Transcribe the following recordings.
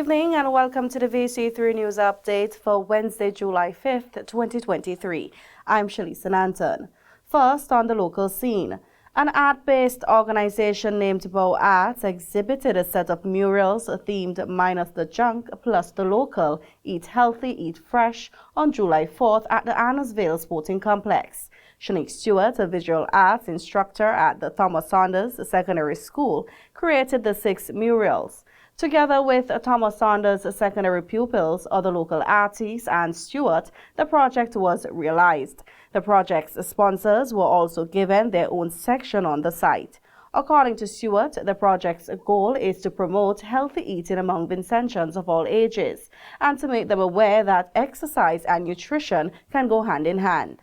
evening and welcome to the VC3 News Update for Wednesday, July 5th, 2023. I'm Shalisa Nanton. First, on the local scene, an art-based organization named Bow Arts exhibited a set of murals themed Minus the Junk plus the Local, Eat Healthy, Eat Fresh on July 4th at the Annesville Sporting Complex. Shanique Stewart, a visual arts instructor at the Thomas Saunders Secondary School, created the 6 murals. Together with Thomas Saunders secondary pupils, other local artists, and Stewart, the project was realized. The project's sponsors were also given their own section on the site. According to Stewart, the project's goal is to promote healthy eating among Vincentians of all ages and to make them aware that exercise and nutrition can go hand in hand.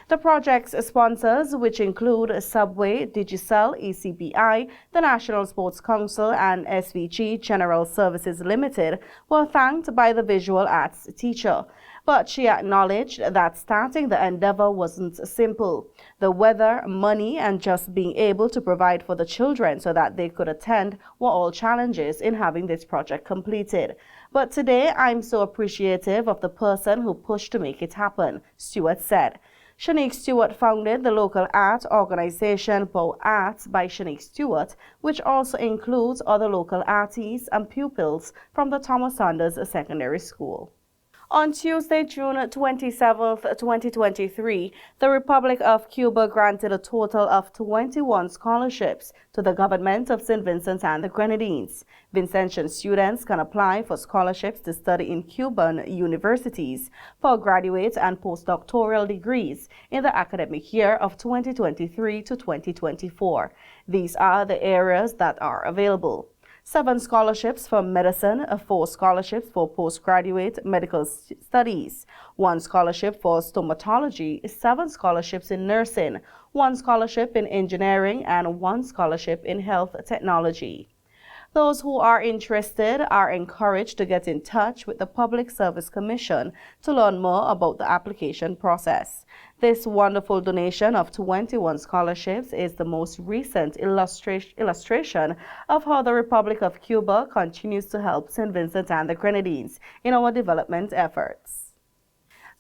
The project's sponsors, which include Subway, Digicel, ECBI, the National Sports Council, and SVG General Services Limited, were thanked by the visual arts teacher. But she acknowledged that starting the endeavor wasn't simple. The weather, money, and just being able to provide for the children so that they could attend were all challenges in having this project completed. But today, I'm so appreciative of the person who pushed to make it happen, Stewart said. Shanique Stewart founded the local art organization Bow Arts by Shanique Stewart, which also includes other local artists and pupils from the Thomas Saunders Secondary School. On Tuesday, June 27, 2023, the Republic of Cuba granted a total of 21 scholarships to the government of St. Vincent and the Grenadines. Vincentian students can apply for scholarships to study in Cuban universities for graduate and postdoctoral degrees in the academic year of 2023 to 2024. These are the areas that are available: 7 scholarships for medicine, 4 scholarships for postgraduate medical studies, 1 scholarship for stomatology, 7 scholarships in nursing, 1 scholarship in engineering, and 1 scholarship in health technology. Those who are interested are encouraged to get in touch with the Public Service Commission to learn more about the application process. This wonderful donation of 21 scholarships is the most recent illustration of how the Republic of Cuba continues to help St. Vincent and the Grenadines in our development efforts.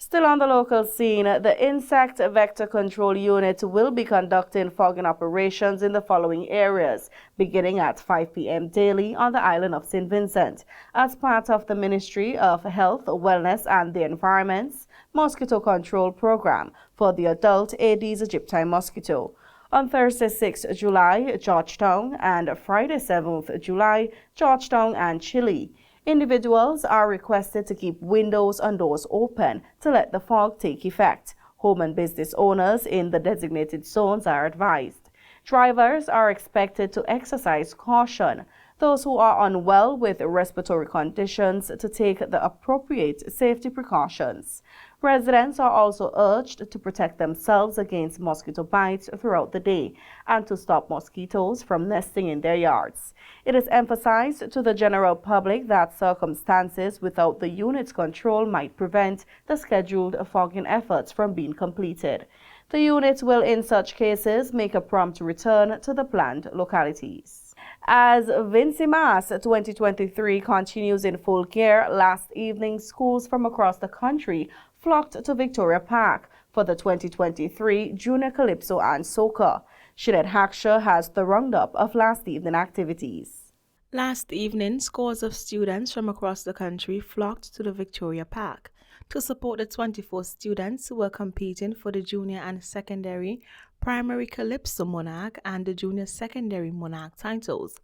Still on the local scene, the Insect Vector Control Unit will be conducting fogging operations in the following areas, beginning at 5 p.m. daily on the island of St. Vincent, as part of the Ministry of Health, Wellness and the Environment's Mosquito Control Program for the adult Aedes aegypti mosquito. On Thursday, 6th July, Georgetown, and Friday, 7th July, Georgetown and Chile. Individuals are requested to keep windows and doors open to let the fog take effect. Home and business owners in the designated zones are advised. Drivers are expected to exercise caution. Those who are unwell with respiratory conditions to take the appropriate safety precautions. Residents are also urged to protect themselves against mosquito bites throughout the day and to stop mosquitoes from nesting in their yards. It is emphasized to the general public that circumstances without the unit's control might prevent the scheduled fogging efforts from being completed. The unit will in such cases make a prompt return to the planned localities. As Vincimas 2023 continues in full gear, last evening schools from across the country flocked to Victoria Park for the 2023 Junior Calypso and Soca. Sinead Hackshaw has the roundup of last evening activities. Last evening, scores of students from across the country flocked to the Victoria Park to support the 24 students who were competing for the Junior and Secondary Primary Calypso Monarch and the Junior Secondary Monarch titles.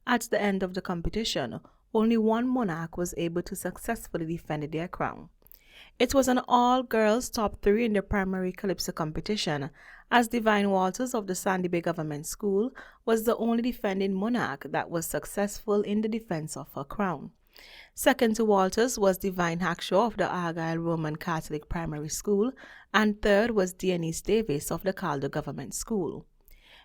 At the end of the competition, only one monarch was able to successfully defend their crown. It was an all-girls top 3 in the primary Calypso competition, as Divine Walters of the Sandy Bay Government School was the only defending monarch that was successful in the defense of her crown. Second to Walters was Divine Hackshaw of the Argyle Roman Catholic Primary School, and third was Denise Davis of the Calder Government School.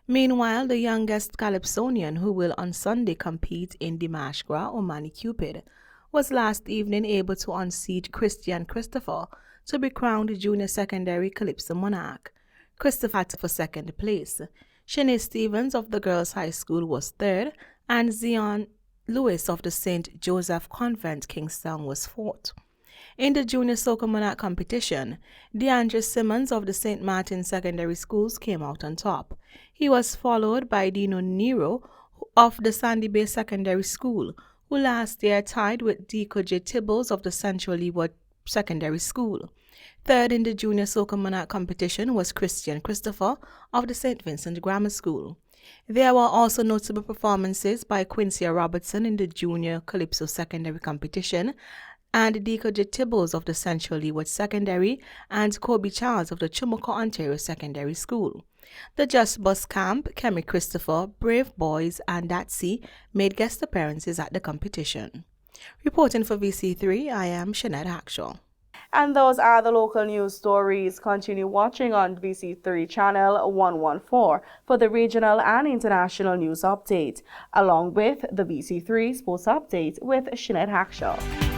Meanwhile, the youngest Calypsonian, who will on Sunday compete in Dimashqua or Mani Cupid, was last evening able to unseat Christian Christopher to be crowned Junior Secondary Calypso Monarch. Christopher had for second place. Shanae Stevens of the Girls High School was third, and Zion Louis of the St. Joseph Convent, Kingstown, was fourth. In the Junior Soccer Monarch competition, DeAndre Simmons of the St. Martin Secondary Schools came out on top. He was followed by Dino Nero of the Sandy Bay Secondary School, who last year tied with Deco J. Tibbles of the Central Leeward Secondary School. Third in the Junior Soccer Monarch competition was Christian Christopher of the St. Vincent Grammar School. There were also notable performances by Quincy Robertson in the Junior Calypso Secondary competition, and Deco J. Tibbles of the Central Leeward Secondary, and Kobe Charles of the Chumuco, Ontario Secondary School. The Just Bus Camp, Kemi Christopher, Brave Boys, and Datsy made guest appearances at the competition. Reporting for VC3, I am Shanette Hackshaw. And those are the local news stories. Continue watching on VC3 channel 114 for the regional and international news update, along with the VC3 Sports Update with Shanette Hackshaw.